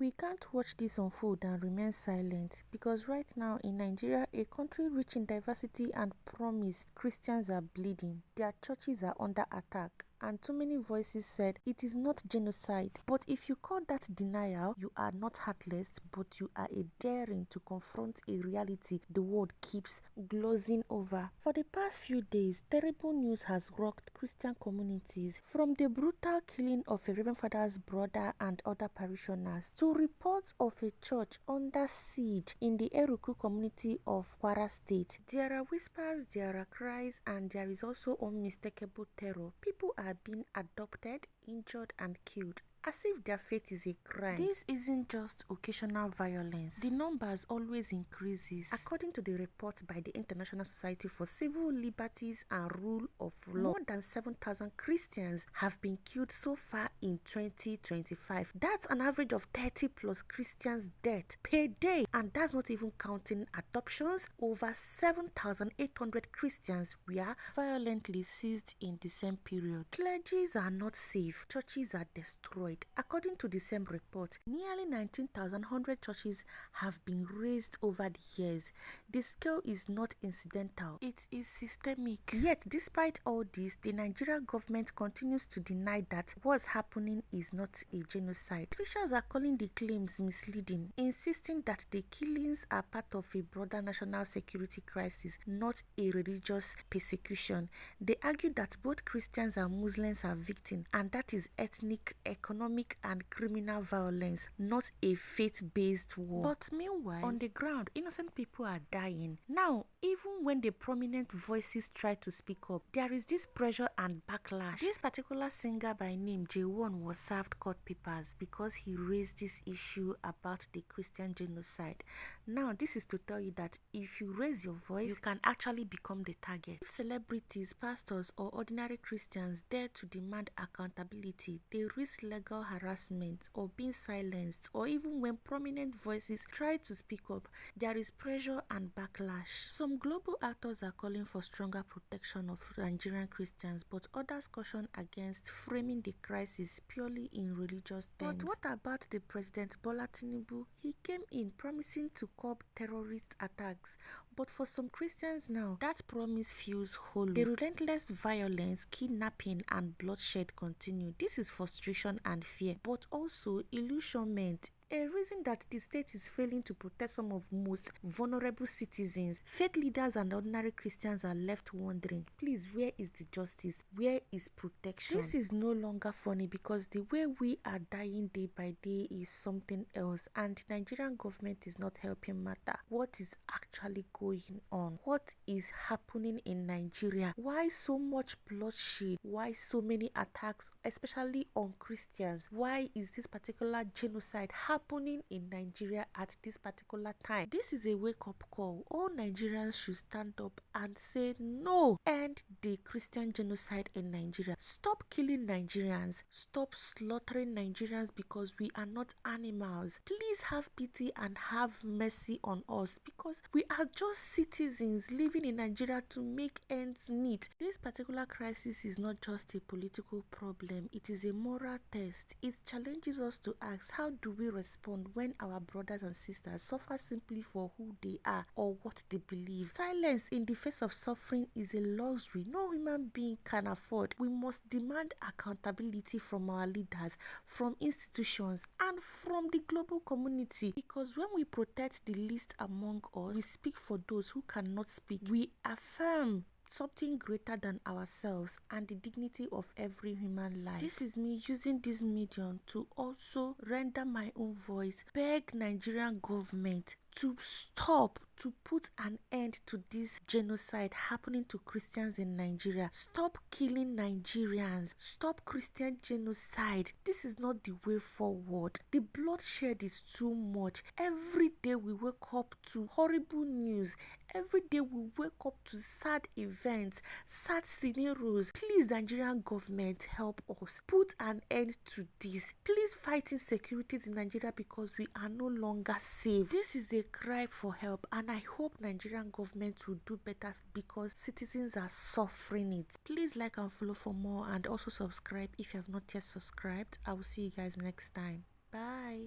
We can't watch this unfold and remain silent because right now in Nigeria, a country rich in diversity and promise, Christians are bleeding. Their churches are under attack. And too many voices said it is not genocide. But if you call that denial, you are not heartless, but you are a daring to confront a reality the world keeps glossing over. For the past few days, terrible news has rocked Christian communities, from the brutal killing of a Reverend Father's brother and other parishioners to reports of a church under siege in the EKURU community of Kwara State. There are whispers, there are cries, and there is also unmistakable terror. People are being adopted, injured, and killed, as if their fate is a crime. This isn't just occasional violence. The numbers always increases. According to the report by the International Society for Civil Liberties and Rule of Law, more than 7,000 Christians have been killed so far in 2025. That's an average of 30 plus Christians dead per day, and that's not even counting adoptions. Over 7,800 Christians were violently seized in the same period. Clergies are not safe. Churches are destroyed. According to the same report, nearly 19,100 churches have been razed over the years. The scale is not incidental, it is systemic. Yet, despite all this, the Nigerian government continues to deny that what's happening is not a genocide. Officials are calling the claims misleading, insisting that the killings are part of a broader national security crisis, not a religious persecution. They argue that both Christians and Muslims are victims, and that is ethnic, economic, and criminal violence, not a faith-based war. But meanwhile, on the ground, innocent people are dying. Now, even when the prominent voices try to speak up, there is this pressure and backlash. This particular singer by name J1 was served court papers because he raised this issue about the Christian genocide. Now, this is to tell you that if you raise your voice, you can actually become the target. If celebrities, pastors, or ordinary Christians dare to demand accountability, they risk legal harassment or being silenced, or even when prominent voices try to speak up, there is pressure and backlash. Some global actors are calling for stronger protection of Nigerian Christians, but others caution against framing the crisis purely in religious terms. But what about the President Bola Tinubu? He came in promising to curb terrorist attacks, but for some Christians now, that promise feels hollow. The relentless violence, kidnapping, and bloodshed continue. This is frustration and fear, but also illusionment. A reason that the state is failing to protect some of most vulnerable citizens. Faith leaders and ordinary Christians are left wondering, please, where is the justice? Where is protection? This is no longer funny because the way we are dying day by day is something else, and the Nigerian government is not helping matter. What is actually going on? What is happening in Nigeria? Why so much bloodshed? Why so many attacks, especially on Christians? Why is this particular genocide happening in Nigeria at this particular time? This is a wake-up call. All Nigerians should stand up and say no. End the Christian genocide in Nigeria. Stop killing Nigerians. Stop slaughtering Nigerians because we are not animals. Please have pity and have mercy on us because we are just citizens living in Nigeria to make ends meet. This particular crisis is not just a political problem. It is a moral test. It challenges us to ask, how do we respond when our brothers and sisters suffer simply for who they are or what they believe? Silence in the face of suffering is a luxury no human being can afford. We must demand accountability from our leaders, from institutions, and from the global community, because when we protect the least among us, we speak for those who cannot speak. We affirm something greater than ourselves and the dignity of every human life. This is me using this medium to also render my own voice, beg Nigerian government to stop, to put an end to this genocide happening to Christians in Nigeria. Stop killing Nigerians. Stop Christian genocide. This is not the way forward. The bloodshed is too much. Every day we wake up to horrible news. Every day we wake up to sad events, sad scenarios. Please, Nigerian government, help us. Put an end to this. Please fight insecurities in Nigeria because we are no longer safe. This is a cry for help, and I hope Nigerian government will do better because citizens are suffering it. Please like and follow for more, and also subscribe if you have not yet subscribed. I will see you guys next time. Bye.